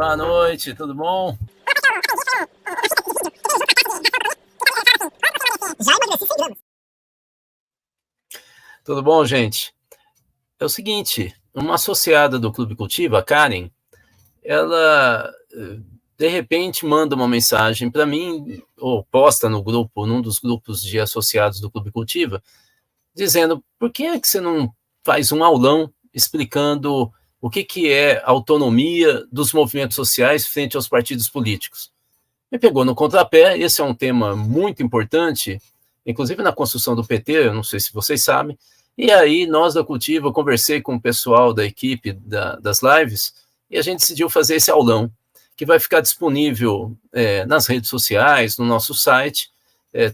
Boa noite, tudo bom? Já emagreci 100 gramas. Tudo bom, gente? É o seguinte, uma associada do Clube Cultiva, a Karen, ela de repente manda uma mensagem para mim, ou posta no grupo, num dos grupos de associados do Clube Cultiva, dizendo: por que é que você não faz um aulão explicando o que é autonomia dos movimentos sociais frente aos partidos políticos? Me pegou no contrapé. Esse é um tema muito importante, inclusive na construção do PT, eu não sei se vocês sabem. E aí, nós da Cultiva, eu conversei com o pessoal da equipe das lives, e a gente decidiu fazer esse aulão, que vai ficar disponível nas redes sociais, no nosso site,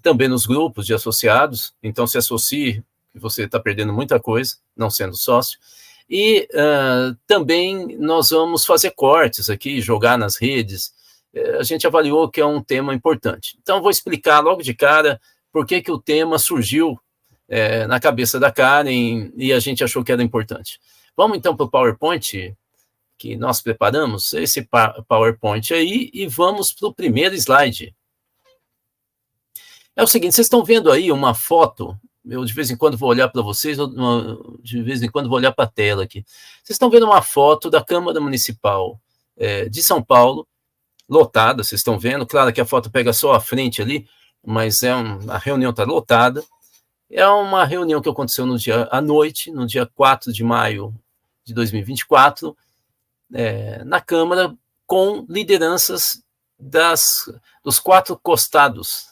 também nos grupos de associados. Então, se associe, que você está perdendo muita coisa, não sendo sócio. E também nós vamos fazer cortes aqui, jogar nas redes. A gente avaliou que é um tema importante. Então, vou explicar logo de cara por que o tema surgiu na cabeça da Karen e a gente achou que era importante. Vamos então para o PowerPoint que nós preparamos, esse PowerPoint aí, e vamos para o primeiro slide. É o seguinte, vocês estão vendo aí uma foto, eu de vez em quando vou olhar para vocês, de vez em quando vou olhar para a tela aqui. Vocês estão vendo uma foto da Câmara Municipal de São Paulo, lotada, vocês estão vendo, claro que a foto pega só a frente ali, mas a reunião está lotada. É uma reunião que aconteceu à noite, no dia 4 de maio de 2024, na Câmara, com lideranças dos 4 costados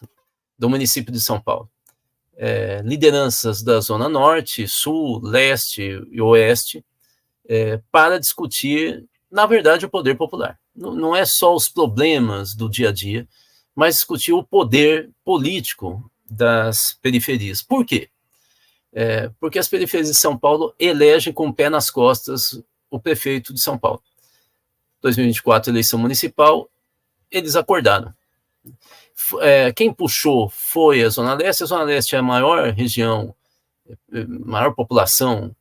do município de São Paulo. Lideranças da Zona Norte, Sul, Leste e Oeste, para discutir, na verdade, o poder popular. Não é só os problemas do dia a dia, mas discutir o poder político das periferias. Por quê? Porque as periferias de São Paulo elegem com o pé nas costas o prefeito de São Paulo. 2024, eleição municipal, eles acordaram. Quem puxou foi a Zona Leste. A Zona Leste é a maior região, maior população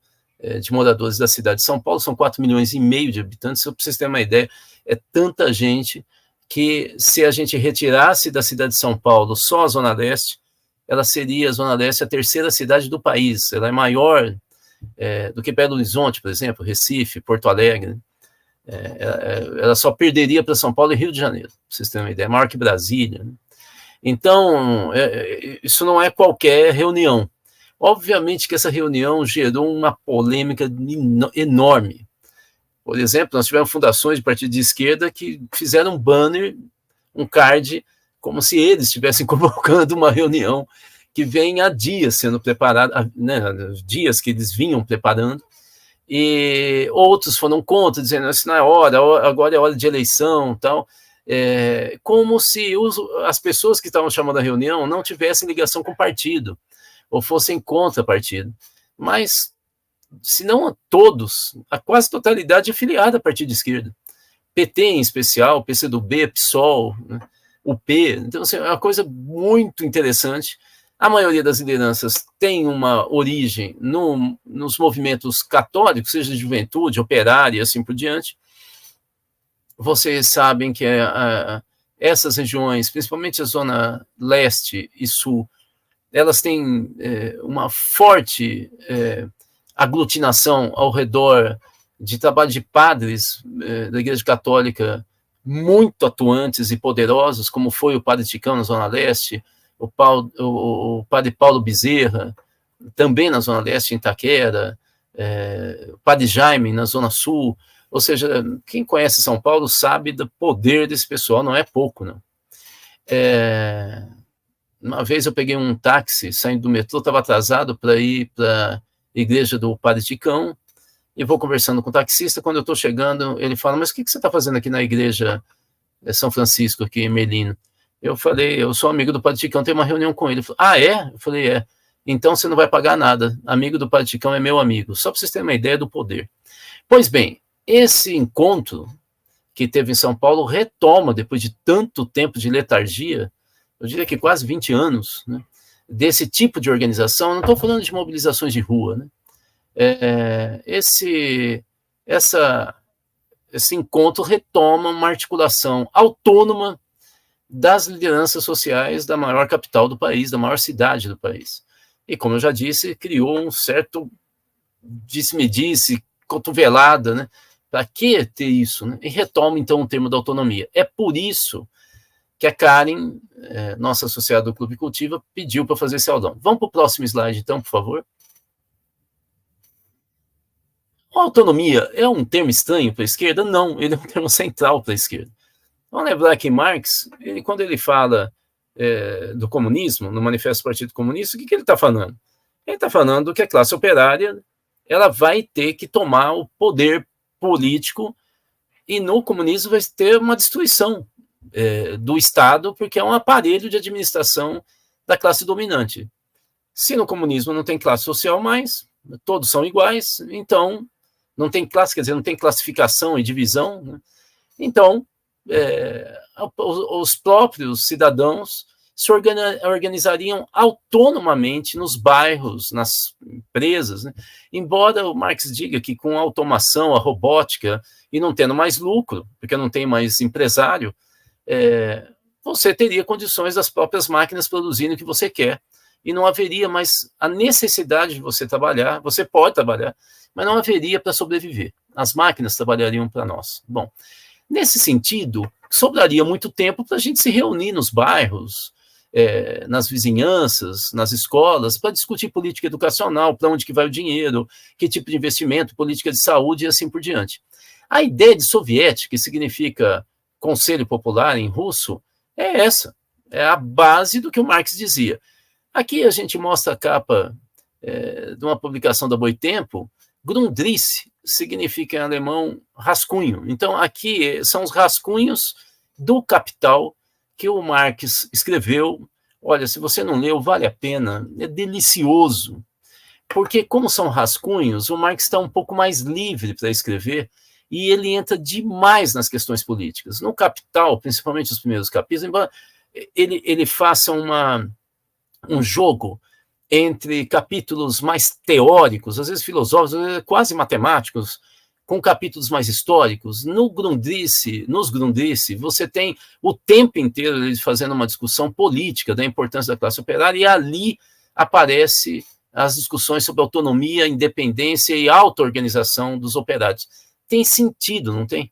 de moradores da cidade de São Paulo, são 4,5 milhões de habitantes. Para vocês terem uma ideia, é tanta gente que, se a gente retirasse da cidade de São Paulo só a Zona Leste, ela seria, a Zona Leste, a terceira cidade do país. Ela é maior do que Belo Horizonte, por exemplo, Recife, Porto Alegre. Ela só perderia para São Paulo e Rio de Janeiro, para vocês terem uma ideia, é maior que Brasília, né? Então, isso não é qualquer reunião. Obviamente que essa reunião gerou uma polêmica enorme. Por exemplo, nós tivemos fundações de partido de esquerda que fizeram um banner, um card, como se eles estivessem convocando uma reunião que vem há dias sendo preparada, né, dias que eles vinham preparando, e outros foram contra, dizendo: isso não é hora, agora é hora de eleição, tal. Como se as pessoas que estavam chamando a reunião não tivessem ligação com o partido, ou fossem contra o partido. Mas, se não todos, a quase totalidade é filiada a partido de esquerda. PT em especial, PCdoB, PSOL, né, UP. Então, assim, é uma coisa muito interessante. A maioria das lideranças tem uma origem nos movimentos católicos, seja de juventude, operária e assim por diante. Vocês sabem que essas regiões, principalmente a Zona Leste e Sul, elas têm uma forte aglutinação ao redor de trabalho de padres da Igreja Católica muito atuantes e poderosos, como foi o Padre Ticão na Zona Leste, o Padre Paulo Bezerra, também na Zona Leste, em Itaquera, o Padre Jaime na Zona Sul. Ou seja, quem conhece São Paulo sabe do poder desse pessoal, não é pouco, não. Uma vez eu peguei um táxi, saindo do metrô, estava atrasado para ir para a igreja do Padre Ticão, e vou conversando com o taxista. Quando eu estou chegando, ele fala: mas o que você está fazendo aqui na igreja São Francisco, aqui em Melino? Eu falei: eu sou amigo do Padre Ticão, tenho uma reunião com ele. Ele falou: ah, é? Eu falei: é. Então você não vai pagar nada, amigo do Padre Ticão é meu amigo. Só para vocês terem uma ideia do poder. Pois bem, esse encontro que teve em São Paulo retoma, depois de tanto tempo de letargia, eu diria que quase 20 anos, né, desse tipo de organização. Eu não estou falando de mobilizações de rua, né? esse encontro retoma uma articulação autônoma das lideranças sociais da maior capital do país, da maior cidade do país. E, como eu já disse, criou um certo disse-me-disse, cotovelada, né? Para que ter isso? Né? E retoma, então, o termo da autonomia. É por isso que a Karen, nossa associada do Clube Cultiva, pediu para fazer esse aulão. Vamos para o próximo slide, então, por favor. A autonomia é um termo estranho para a esquerda? Não, ele é um termo central para a esquerda. Vamos lembrar que Marx, quando ele fala do comunismo, no Manifesto do Partido Comunista, o que ele está falando? Ele está falando que a classe operária ela vai ter que tomar o poder político e no comunismo vai ter uma destruição do Estado, porque é um aparelho de administração da classe dominante. Se no comunismo não tem classe social mais, todos são iguais, então não tem classe, quer dizer, não tem classificação e divisão, né? Então, os próprios cidadãos se organizariam autonomamente nos bairros, nas empresas, né? Embora o Marx diga que com a automação, a robótica, e não tendo mais lucro, porque não tem mais empresário, você teria condições das próprias máquinas produzindo o que você quer, e não haveria mais a necessidade de você trabalhar, você pode trabalhar, mas não haveria para sobreviver. As máquinas trabalhariam para nós. Bom, nesse sentido, sobraria muito tempo para a gente se reunir nos bairros, nas vizinhanças, nas escolas, para discutir política educacional, para onde que vai o dinheiro, que tipo de investimento, política de saúde e assim por diante. A ideia de soviética, que significa Conselho Popular em russo, é essa. É a base do que o Marx dizia. Aqui a gente mostra a capa de uma publicação da Boitempo. Grundrisse significa em alemão rascunho. Então, aqui são os rascunhos do Capital que o Marx escreveu. Olha, se você não leu, vale a pena, é delicioso. Porque, como são rascunhos, o Marx está um pouco mais livre para escrever e ele entra demais nas questões políticas. No Capital, principalmente os primeiros capítulos, embora ele faça um jogo entre capítulos mais teóricos, às vezes filosóficos, às vezes quase matemáticos, com capítulos mais históricos. Nos Grundrisse, você tem o tempo inteiro eles fazendo uma discussão política da importância da classe operária, e ali aparece as discussões sobre autonomia, independência e auto-organização dos operários. Tem sentido, não tem?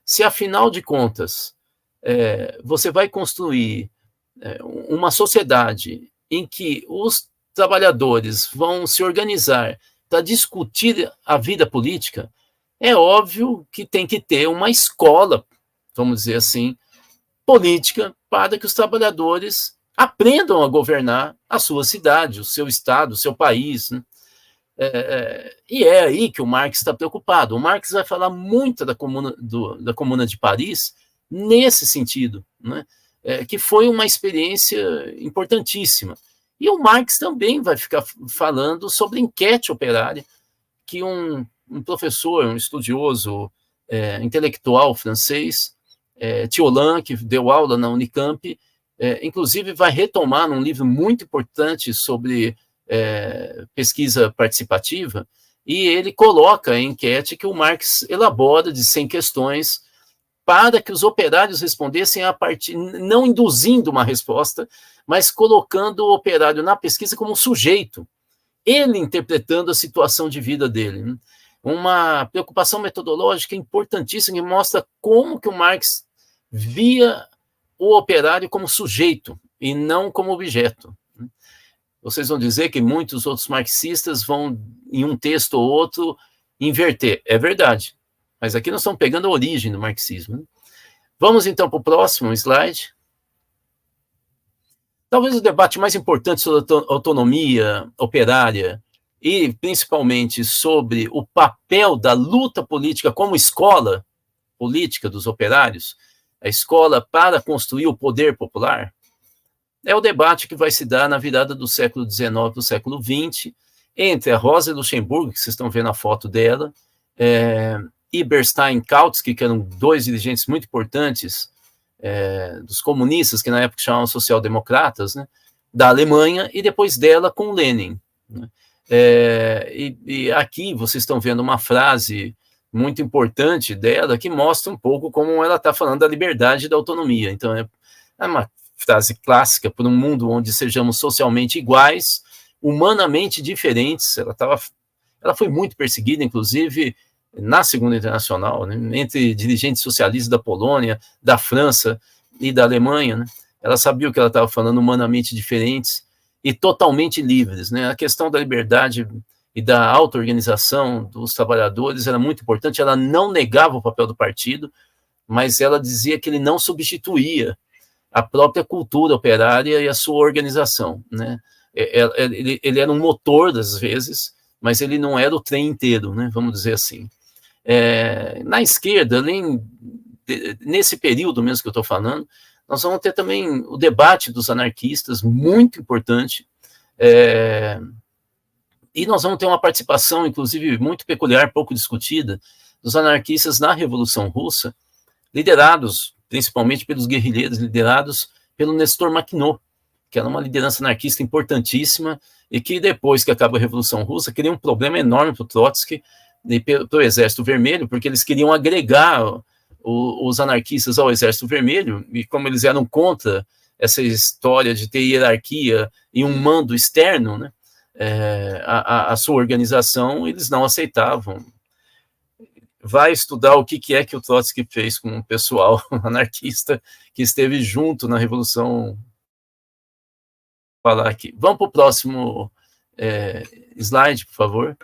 Se, afinal de contas, você vai construir uma sociedade em que os trabalhadores vão se organizar para discutir a vida política, é óbvio que tem que ter uma escola, vamos dizer assim, política, para que os trabalhadores aprendam a governar a sua cidade, o seu estado, o seu país, né? E é aí que o Marx está preocupado. O Marx vai falar muito da Comuna de Paris nesse sentido, né? Que foi uma experiência importantíssima. E o Marx também vai ficar falando sobre enquete operária, que um professor, um estudioso intelectual francês, Thiolan, que deu aula na Unicamp, inclusive vai retomar num livro muito importante sobre pesquisa participativa, e ele coloca a enquete que o Marx elabora de 100 questões para que os operários respondessem a partir, não induzindo uma resposta, mas colocando o operário na pesquisa como um sujeito, ele interpretando a situação de vida dele, né? Uma preocupação metodológica importantíssima que mostra como que o Marx via o operário como sujeito e não como objeto. Vocês vão dizer que muitos outros marxistas vão, em um texto ou outro, inverter. É verdade. Mas aqui nós estamos pegando a origem do marxismo, né? Vamos, então, para o próximo slide. Talvez o debate mais importante sobre a autonomia operária e, principalmente, sobre o papel da luta política como escola política dos operários, a escola para construir o poder popular, é o debate que vai se dar na virada do século XIX para o século XX, entre a Rosa Luxemburgo, que vocês estão vendo a foto dela, e Bernstein e Kautsky, que eram dois dirigentes muito importantes dos comunistas, que na época chamavam social-democratas, né, da Alemanha, e depois dela com Lenin, né? E aqui vocês estão vendo uma frase muito importante dela, que mostra um pouco como ela está falando da liberdade e da autonomia. Então, é uma frase clássica: por um mundo onde sejamos socialmente iguais, humanamente diferentes. Ela foi muito perseguida, inclusive, na Segunda Internacional, né, entre dirigentes socialistas da Polônia, da França e da Alemanha, né? Ela sabia o que ela estava falando, humanamente diferentes e totalmente livres, né? A questão da liberdade e da auto-organização dos trabalhadores era muito importante. Ela não negava o papel do partido, mas ela dizia que ele não substituía a própria cultura operária e a sua organização, né? Ele era um motor, das vezes, mas ele não era o trem inteiro, né? Vamos dizer assim. Na esquerda, nesse período mesmo que eu estou falando, nós vamos ter também o debate dos anarquistas, muito importante, e nós vamos ter uma participação, inclusive, muito peculiar, pouco discutida, dos anarquistas na Revolução Russa, liderados principalmente pelos guerrilheiros, liderados pelo Nestor Makhno, que era uma liderança anarquista importantíssima, e que depois que acaba a Revolução Russa, cria um problema enorme para o Trotsky e para o Exército Vermelho, porque eles queriam agregar os anarquistas ao Exército Vermelho, e como eles eram contra essa história de ter hierarquia e um mando externo, né, a sua organização, eles não aceitavam. Vai estudar o que é que o Trotsky fez com o pessoal anarquista que esteve junto na Revolução. Falar aqui. Vamos para o próximo slide, por favor.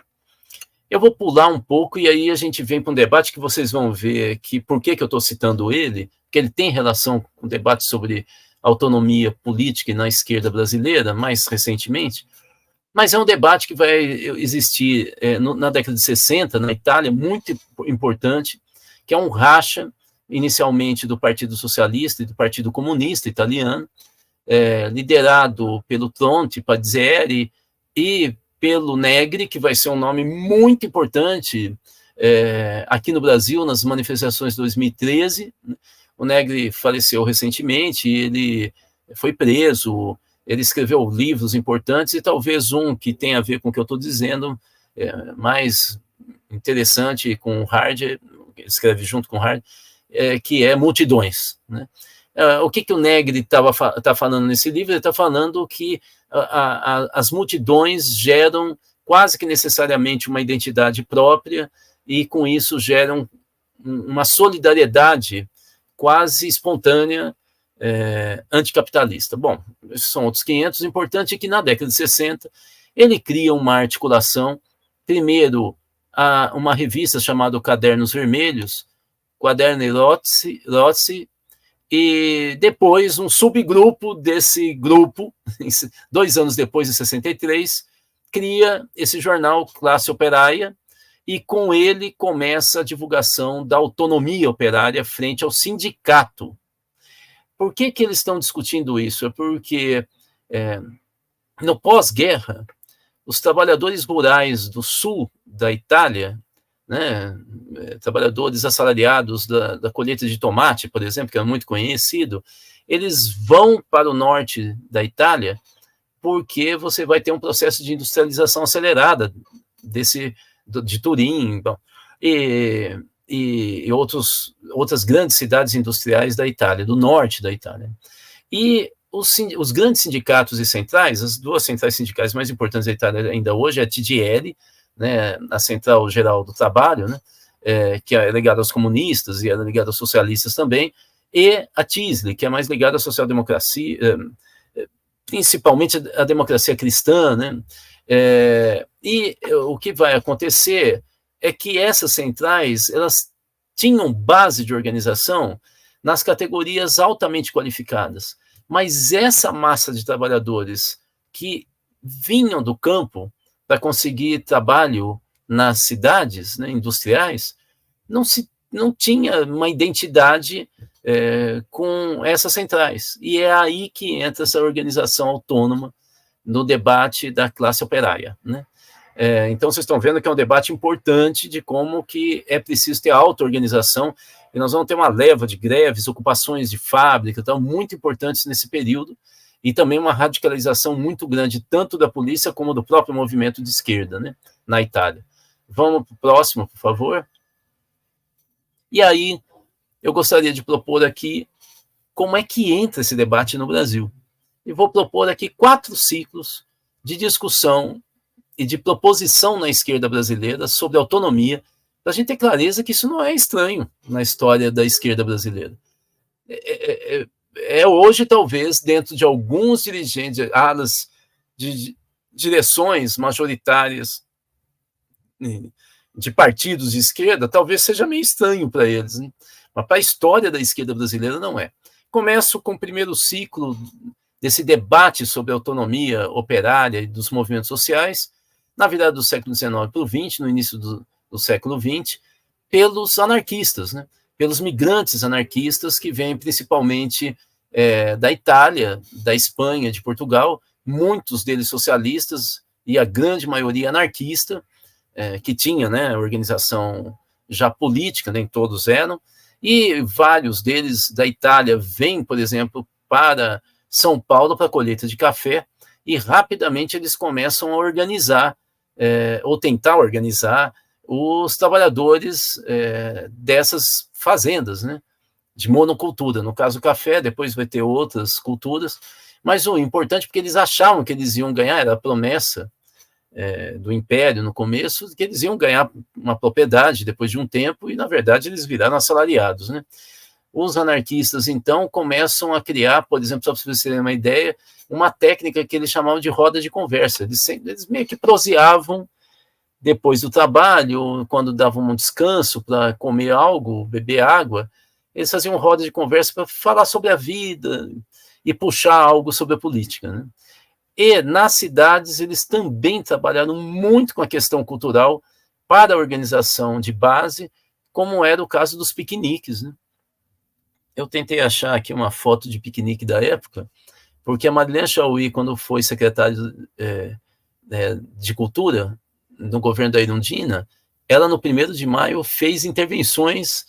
Eu vou pular um pouco e aí a gente vem para um debate que vocês vão ver que por que eu estou citando ele, porque ele tem relação com o debate sobre autonomia política na esquerda brasileira, mais recentemente, mas é um debate que vai existir na década de 60, na Itália, muito importante, que é um racha, inicialmente, do Partido Socialista e do Partido Comunista Italiano, liderado pelo Tronti Pazzieri e pelo Negri, que vai ser um nome muito importante aqui no Brasil, nas manifestações de 2013. O Negri faleceu recentemente, ele foi preso, ele escreveu livros importantes, e talvez um que tem a ver com o que eu estou dizendo, mais interessante com o Hard, ele escreve junto com o Hard, que é Multidões, né? O que o Negri está falando nesse livro? Ele está falando que as multidões geram quase que necessariamente uma identidade própria, e com isso geram uma solidariedade quase espontânea anticapitalista. Bom, esses são outros 500. O importante é que na década de 60 ele cria uma articulação, primeiro uma revista chamada Cadernos Vermelhos, Quaderni Rossi, e depois um subgrupo desse grupo, 2 anos depois, em 63, cria esse jornal Classe Operária, e com ele começa a divulgação da autonomia operária frente ao sindicato. Por que eles estão discutindo isso? É porque, no pós-guerra, os trabalhadores rurais do sul da Itália, né, trabalhadores assalariados da colheita de tomate, por exemplo, que é muito conhecido, eles vão para o norte da Itália porque você vai ter um processo de industrialização acelerada de Turim, bom, e outras grandes cidades industriais da Itália, do norte da Itália. E os grandes sindicatos e centrais, as 2 centrais sindicais mais importantes da Itália ainda hoje, é a TGL, né, a Central Geral do Trabalho, né, que é ligada aos comunistas e é ligada aos socialistas também, e a TISL, que é mais ligada à social-democracia, principalmente a democracia cristã, né? E o que vai acontecer é que essas centrais, elas tinham base de organização nas categorias altamente qualificadas, mas essa massa de trabalhadores que vinham do campo para conseguir trabalho nas cidades, né, industriais, não tinha uma identidade com essas centrais. E é aí que entra essa organização autônoma no debate da classe operária, né? Então, vocês estão vendo que é um debate importante de como que é preciso ter auto-organização, e nós vamos ter uma leva de greves, ocupações de fábrica, então, muito importantes nesse período, e também uma radicalização muito grande, tanto da polícia como do próprio movimento de esquerda, né, na Itália. Vamos para o próximo, por favor. E aí eu gostaria de propor aqui como é que entra esse debate no Brasil. E vou propor aqui 4 ciclos de discussão e de proposição na esquerda brasileira sobre autonomia, para a gente ter clareza que isso não é estranho na história da esquerda brasileira. Hoje, talvez, dentro de alguns dirigentes, alas de direções majoritárias de partidos de esquerda, talvez seja meio estranho para eles, né? Mas para a história da esquerda brasileira não é. Começo com o primeiro ciclo desse debate sobre a autonomia operária e dos movimentos sociais, na virada do século XIX para o XX, no início do século XX, pelos anarquistas, né? Pelos migrantes anarquistas que vêm principalmente da Itália, da Espanha, de Portugal, muitos deles socialistas e a grande maioria anarquista, que tinha, né, organização já política, nem todos eram, e vários deles da Itália vêm, por exemplo, para São Paulo para a colheita de café, e rapidamente eles começam a organizar, ou tentar organizar, os trabalhadores dessas fazendas, né, de monocultura. No caso, o café, depois vai ter outras culturas, mas o importante, porque eles achavam que eles iam ganhar, era a promessa do Império no começo, que eles iam ganhar uma propriedade depois de um tempo, e na verdade eles viraram assalariados, né? Os anarquistas, então, começam a criar, por exemplo, só para vocês terem uma ideia, uma técnica que eles chamavam de roda de conversa. Eles meio que proseavam depois do trabalho, quando davam um descanso para comer algo, beber água, eles faziam roda de conversa para falar sobre a vida e puxar algo sobre a política, né? E nas cidades eles também trabalharam muito com a questão cultural para a organização de base, como era o caso dos piqueniques, né? Eu tentei achar aqui uma foto de piquenique da época, porque a Madeleine Chauí, quando foi secretária de Cultura no governo da Irundina, ela no 1º de maio fez intervenções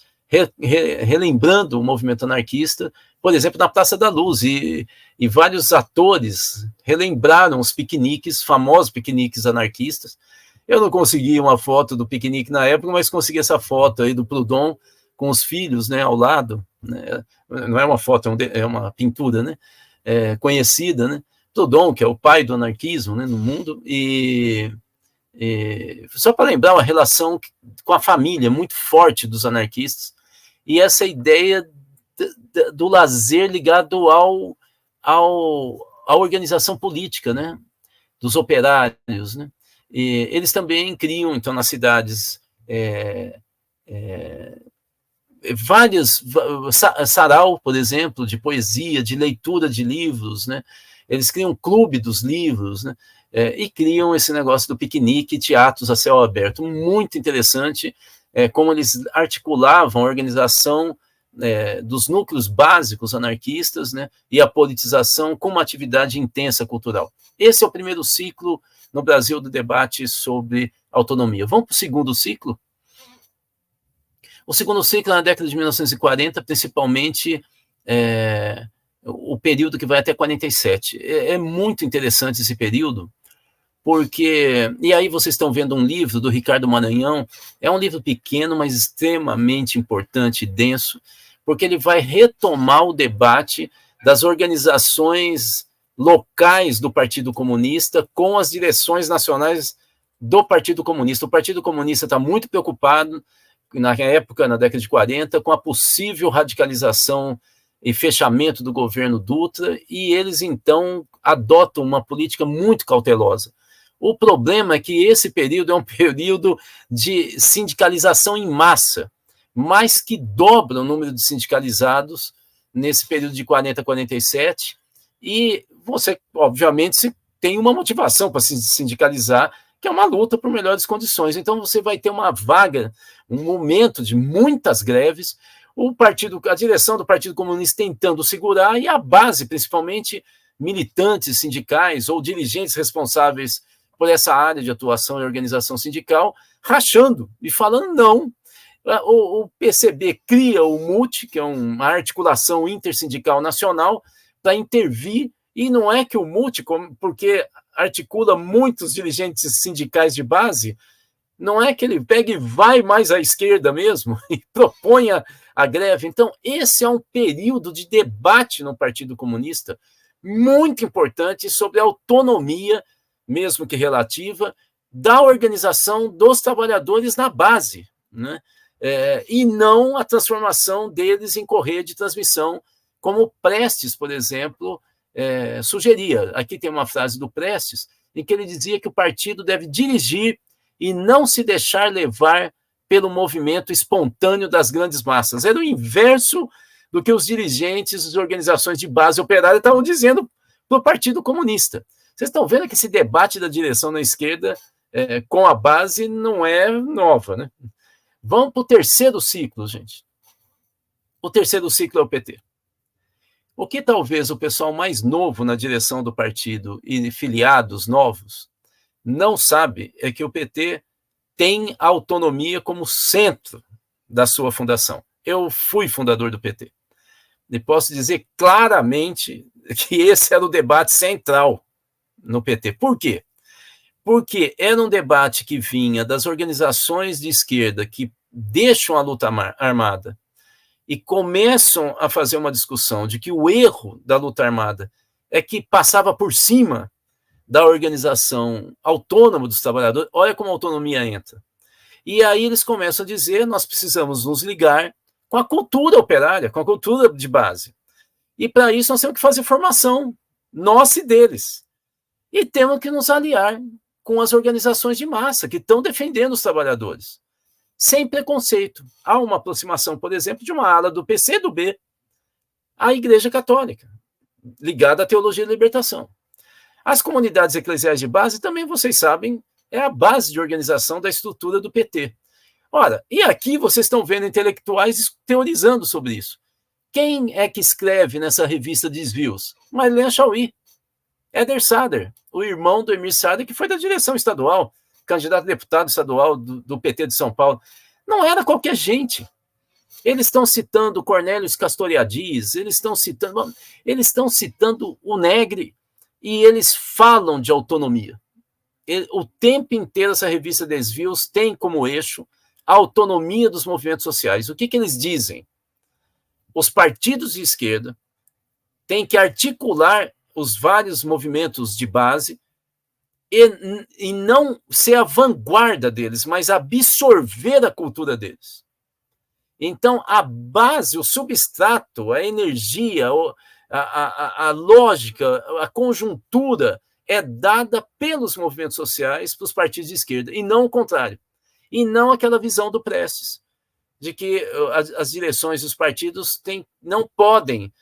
relembrando o movimento anarquista, por exemplo, na Praça da Luz, e vários atores relembraram os piqueniques, famosos piqueniques anarquistas. Eu não consegui uma foto do piquenique na época, mas consegui essa foto aí do Proudhon com os filhos, né, ao lado, né? Não é uma foto, é uma pintura, né, conhecida, né? Proudhon, que é o pai do anarquismo, né, no mundo, e só para lembrar uma relação com a família muito forte dos anarquistas, e essa ideia do lazer ligado à organização política, né, dos operários, né? E eles também criam, então, nas cidades várias, sarau, por exemplo, de poesia, de leitura de livros, né? Eles criam um clube dos livros, né? E criam esse negócio do piquenique, teatros a céu aberto, muito interessante, como eles articulavam a organização dos núcleos básicos anarquistas, né, e a politização com uma atividade intensa cultural. Esse é o primeiro ciclo no Brasil do debate sobre autonomia. Vamos para o segundo ciclo? O segundo ciclo é na década de 1940, principalmente o período que vai até 47. É muito interessante esse período, porque, e aí vocês estão vendo um livro do Ricardo Maranhão, é um livro pequeno, mas extremamente importante e denso, porque ele vai retomar o debate das organizações locais do Partido Comunista com as direções nacionais do Partido Comunista. O Partido Comunista está muito preocupado, na época, na década de 40, com a possível radicalização e fechamento do governo Dutra, e eles, então, adotam uma política muito cautelosa. O problema é que esse período é um período de sindicalização em massa, mais que dobra o número de sindicalizados nesse período de 40 a 47, e você, obviamente, tem uma motivação para se sindicalizar, que é uma luta por melhores condições. Então, você vai ter uma vaga, um momento de muitas greves, a direção do Partido Comunista tentando segurar, e a base, principalmente militantes sindicais ou dirigentes responsáveis por essa área de atuação e organização sindical, rachando e falando não. O PCB cria o MUT, que é uma articulação intersindical nacional, para intervir, e não é que o MUT, porque articula muitos dirigentes sindicais de base, Não é que ele pega e vai mais à esquerda mesmo e propõe a greve. Então, esse é um período de debate no Partido Comunista muito importante sobre a autonomia, mesmo que relativa, da organização dos trabalhadores na base, né? E não a transformação deles em correia de transmissão, como Prestes, por exemplo, sugeria. Aqui tem uma frase do Prestes, em que ele dizia que o partido deve dirigir e não se deixar levar pelo movimento espontâneo das grandes massas. Era o inverso do que os dirigentes das organizações de base operária estavam dizendo para o Partido Comunista. Vocês estão vendo que esse debate da direção na esquerda com a base não é nova, né? Vamos para o terceiro ciclo, gente. O terceiro ciclo é o PT. O que talvez o pessoal mais novo na direção do partido e filiados novos não sabe é que o PT tem autonomia como centro da sua fundação. Eu fui fundador do PT. E posso dizer claramente que esse era o debate central no PT. Por quê? Porque era um debate que vinha das organizações de esquerda que deixam a luta armada e começam a fazer uma discussão de que o erro da luta armada é que passava por cima da organização autônoma dos trabalhadores. Olha como a autonomia entra. E aí eles começam a dizer, nós precisamos nos ligar com a cultura operária, com a cultura de base. E para isso nós temos que fazer formação, nossa e deles. E temos que nos aliar com as organizações de massa que estão defendendo os trabalhadores, sem preconceito. Há uma aproximação, por exemplo, de uma ala do PCdoB à Igreja Católica, ligada à teologia da libertação. As comunidades eclesiais de base, também vocês sabem, é a base de organização da estrutura do PT. Ora, e aqui vocês estão vendo intelectuais teorizando sobre isso. Quem é que escreve nessa revista Desvios? Marlene Chauí, Éder Sader, o irmão do Emir Sader, que foi da direção estadual, candidato a deputado estadual do PT de São Paulo. Não era qualquer gente. Eles estão citando Cornelius Castoriadis, eles estão citando o Negri, e eles falam de autonomia. O tempo inteiro essa revista Desvios tem como eixo a autonomia dos movimentos sociais. O que eles dizem? Os partidos de esquerda têm que articular os vários movimentos de base e não ser a vanguarda deles, mas absorver a cultura deles. Então, a base, o substrato, a energia, a lógica, a conjuntura é dada pelos movimentos sociais para os partidos de esquerda, e não o contrário. E não aquela visão do Prestes, de que as direções dos partidos não podem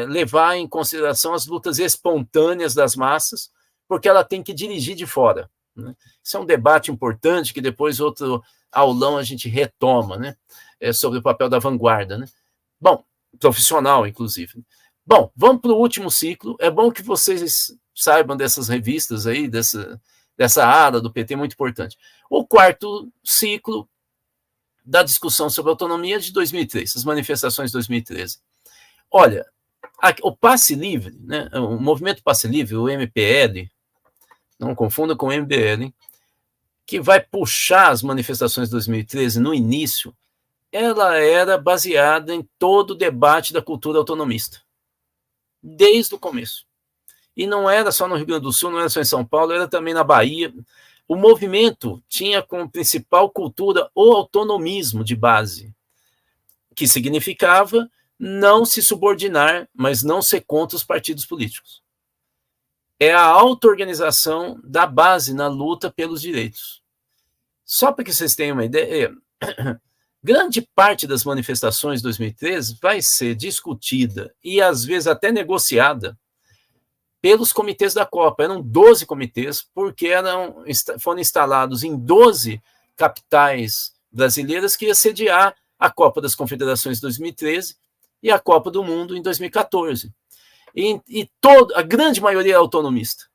levar em consideração as lutas espontâneas das massas, porque ela tem que dirigir de fora. Né? Isso é um debate importante que depois outro aulão a gente retoma, né? Sobre o papel da vanguarda. Né? Bom, profissional, inclusive. Bom, vamos para o último ciclo. É bom que vocês saibam dessas revistas aí, dessa ala do PT, muito importante. O quarto ciclo da discussão sobre autonomia de 2003, as manifestações de 2013. Olha, o Passe Livre, né, o movimento Passe Livre, o MPL, não confunda com o MBL, hein, que vai puxar as manifestações de 2013 no início, ela era baseada em todo o debate da cultura autonomista, desde o começo. E não era só no Rio Grande do Sul, não era só em São Paulo, era também na Bahia. O movimento tinha como principal cultura o autonomismo de base, que significava não se subordinar, mas não ser contra os partidos políticos. É a auto-organização da base na luta pelos direitos. Só para que vocês tenham uma ideia, grande parte das manifestações de 2013 vai ser discutida e, às vezes, até negociada pelos comitês da Copa. Eram 12 comitês, porque foram instalados em 12 capitais brasileiras que ia sediar a Copa das Confederações de 2013 e a Copa do Mundo em 2014. E a grande maioria é autonomista.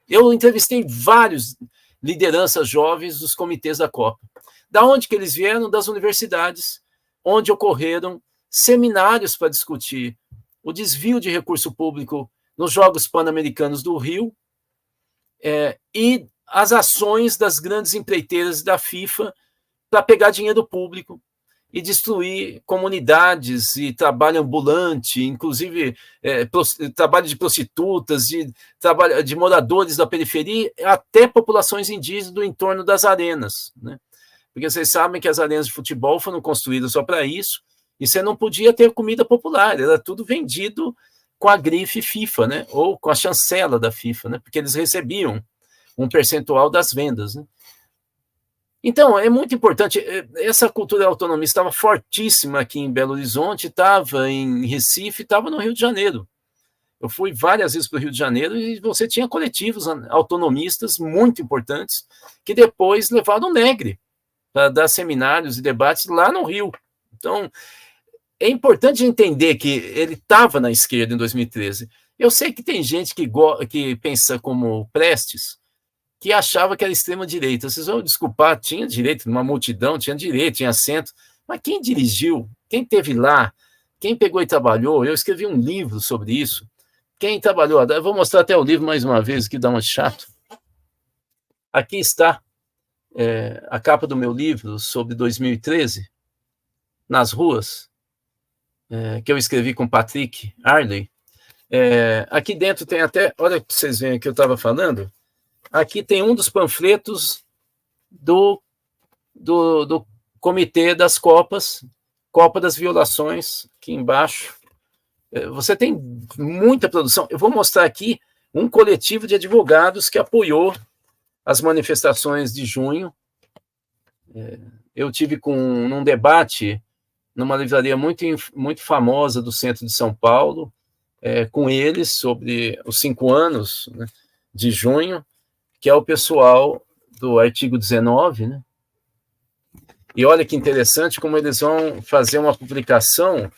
Eu entrevistei vários lideranças jovens dos comitês da Copa. Da onde que eles vieram? Das universidades, onde ocorreram seminários para discutir o desvio de recurso público nos Jogos Pan-Americanos do Rio, e as ações das grandes empreiteiras da FIFA para pegar dinheiro público e destruir comunidades e trabalho ambulante, inclusive trabalho de prostitutas, de moradores da periferia, até populações indígenas do entorno das arenas, né? Porque vocês sabem que as arenas de futebol foram construídas só para isso, e você não podia ter comida popular, era tudo vendido com a grife FIFA, né? Ou com a chancela da FIFA, né? Porque eles recebiam um percentual das vendas, né? Então, é muito importante, essa cultura autonomista estava fortíssima aqui em Belo Horizonte, estava em Recife, estava no Rio de Janeiro. Eu fui várias vezes para o Rio de Janeiro e você tinha coletivos autonomistas muito importantes que depois levaram o Negre para dar seminários e debates lá no Rio. Então, é importante entender que ele estava na esquerda em 2013. Eu sei que tem gente que pensa como Prestes, que achava que era extrema-direita. Vocês vão desculpar, tinha direito, numa multidão, tinha direito, tinha assento, mas quem dirigiu, quem esteve lá, quem pegou e trabalhou, eu escrevi um livro sobre isso, quem trabalhou, eu vou mostrar até o livro mais uma vez, que dá um chato. Aqui está a capa do meu livro sobre 2013, nas ruas, que eu escrevi com Patrick Arley. Aqui dentro tem até, olha para vocês verem que eu estava falando, aqui tem um dos panfletos do Comitê das Copas, Copa das Violações, aqui embaixo. Você tem muita produção. Eu vou mostrar aqui um coletivo de advogados que apoiou as manifestações de junho. Eu tive num debate numa livraria muito famosa do centro de São Paulo, com eles sobre os 5 anos, né, de junho, que é o pessoal do artigo 19, né? E olha que interessante como eles vão fazer uma publicação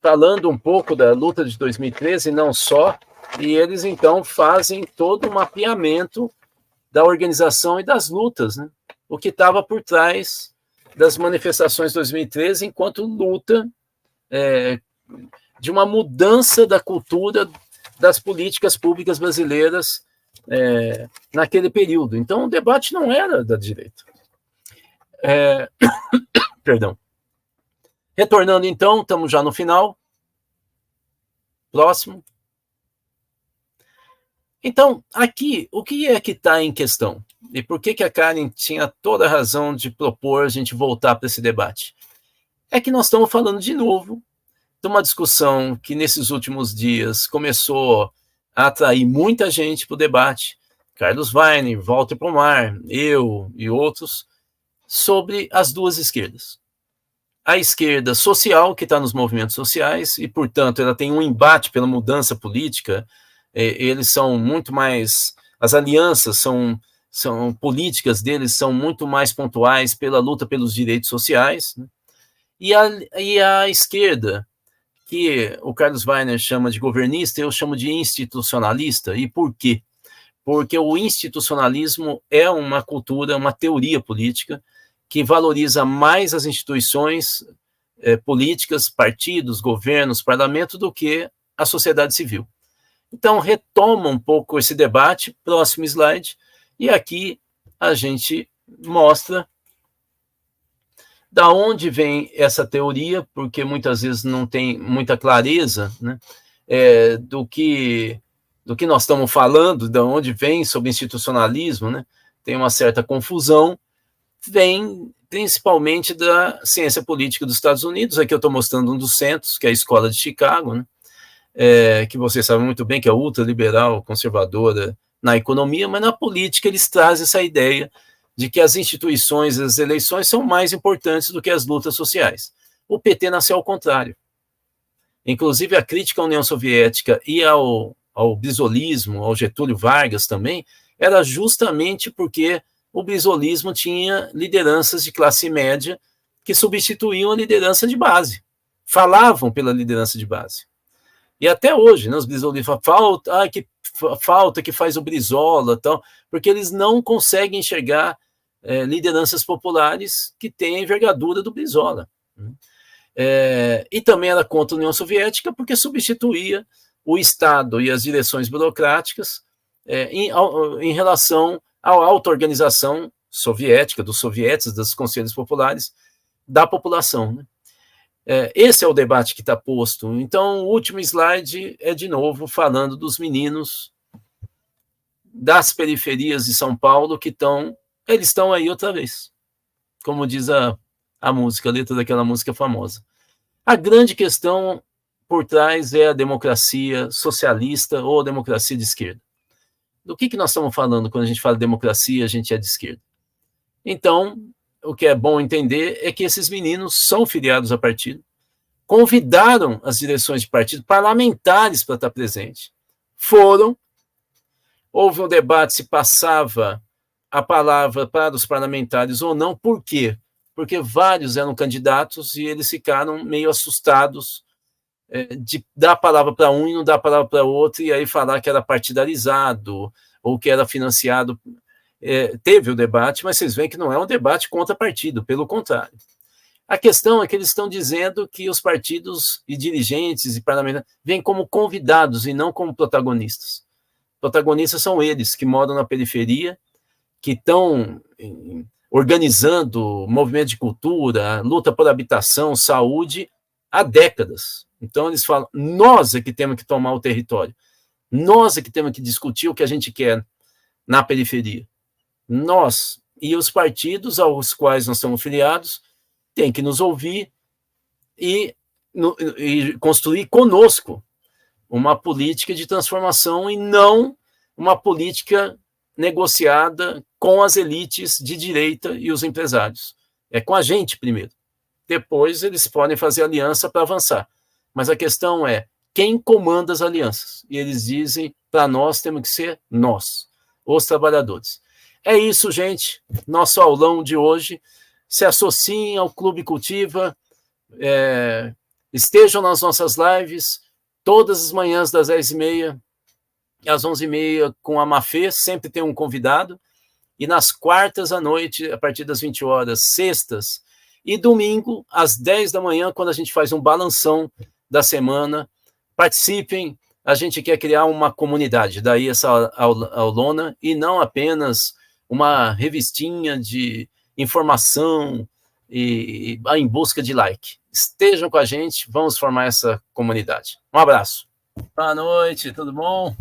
falando um pouco da luta de 2013, e não só, e eles então fazem todo o mapeamento da organização e das lutas, né? O que estava por trás das manifestações de 2013 enquanto luta de uma mudança da cultura das políticas públicas brasileiras naquele período. Então, o debate não era da direita. Perdão. Retornando, então, estamos já no final. Próximo. Então, aqui, o que é que está em questão? E por que a Karen tinha toda a razão de propor a gente voltar para esse debate? É que nós estamos falando de novo de uma discussão que nesses últimos dias começou a atrair muita gente para o debate, Carlos Weinert, Walter Pomar, eu e outros, sobre as duas esquerdas. A esquerda social, que está nos movimentos sociais, e, portanto, ela tem um embate pela mudança política, eles são muito mais, as alianças são políticas deles são muito mais pontuais pela luta pelos direitos sociais, né? E a esquerda, que o Carlos Weinert chama de governista, eu chamo de institucionalista. E por quê? Porque o institucionalismo é uma cultura, uma teoria política que valoriza mais as instituições políticas, partidos, governos, parlamento, do que a sociedade civil. Então, retoma um pouco esse debate, próximo slide, e aqui a gente mostra da onde vem essa teoria, porque muitas vezes não tem muita clareza, né, do que nós estamos falando, de onde vem sobre institucionalismo, né, tem uma certa confusão, vem principalmente da ciência política dos Estados Unidos. Aqui eu estou mostrando um dos centros, que é a Escola de Chicago, né, que vocês sabem muito bem que é ultraliberal, conservadora na economia, mas na política eles trazem essa ideia de que as instituições, as eleições são mais importantes do que as lutas sociais. O PT nasceu ao contrário. Inclusive, a crítica à União Soviética e ao brizolismo, ao Getúlio Vargas também, era justamente porque o brizolismo tinha lideranças de classe média que substituíam a liderança de base, falavam pela liderança de base. E até hoje, né, os brizolistas falam, falta que faz o Brizola, tal, porque eles não conseguem enxergar lideranças populares que têm a envergadura do Brizola. E também era contra a União Soviética porque substituía o Estado e as direções burocráticas em relação à auto-organização soviética, dos sovietes, dos conselhos populares, da população, né? Esse é o debate que está posto. Então, o último slide é, de novo, falando dos meninos das periferias de São Paulo que eles estão aí outra vez, como diz a música, a letra daquela música famosa. A grande questão por trás é a democracia socialista ou a democracia de esquerda. Do que nós estamos falando quando a gente fala de democracia, a gente é de esquerda? Então, o que é bom entender é que esses meninos são filiados a partido, convidaram as direções de partido, parlamentares para estar presente, houve um debate se passava a palavra para os parlamentares ou não. Por quê? Porque vários eram candidatos e eles ficaram meio assustados de dar a palavra para um e não dar a palavra para outro, e aí falar que era partidarizado ou que era financiado. Teve o debate, mas vocês veem que não é um debate contra partido, pelo contrário. A questão é que eles estão dizendo que os partidos e dirigentes e parlamentares vêm como convidados e não como protagonistas. Protagonistas são eles, que moram na periferia, que estão organizando movimento de cultura, luta por habitação, saúde, há décadas. Então eles falam, nós é que temos que tomar o território, nós é que temos que discutir o que a gente quer na periferia. Nós e os partidos aos quais nós estamos filiados têm que nos ouvir e construir conosco uma política de transformação e não uma política negociada com as elites de direita e os empresários. É com a gente primeiro. Depois eles podem fazer aliança para avançar. Mas a questão é quem comanda as alianças. E eles dizem, para nós temos que ser nós, os trabalhadores. É isso, gente. Nosso aulão de hoje. Se associem ao Clube Cultiva. Estejam nas nossas lives todas as manhãs das 10h30 às 11h30 com a Mafê. Sempre tem um convidado. E nas quartas à noite, a partir das 20 horas, sextas e domingo, às 10 da manhã, quando a gente faz um balanção da semana. Participem. A gente quer criar uma comunidade. Daí essa aulona e não apenas uma revistinha de informação e em busca de like. Estejam com a gente, vamos formar essa comunidade. Um abraço. Boa noite, tudo bom?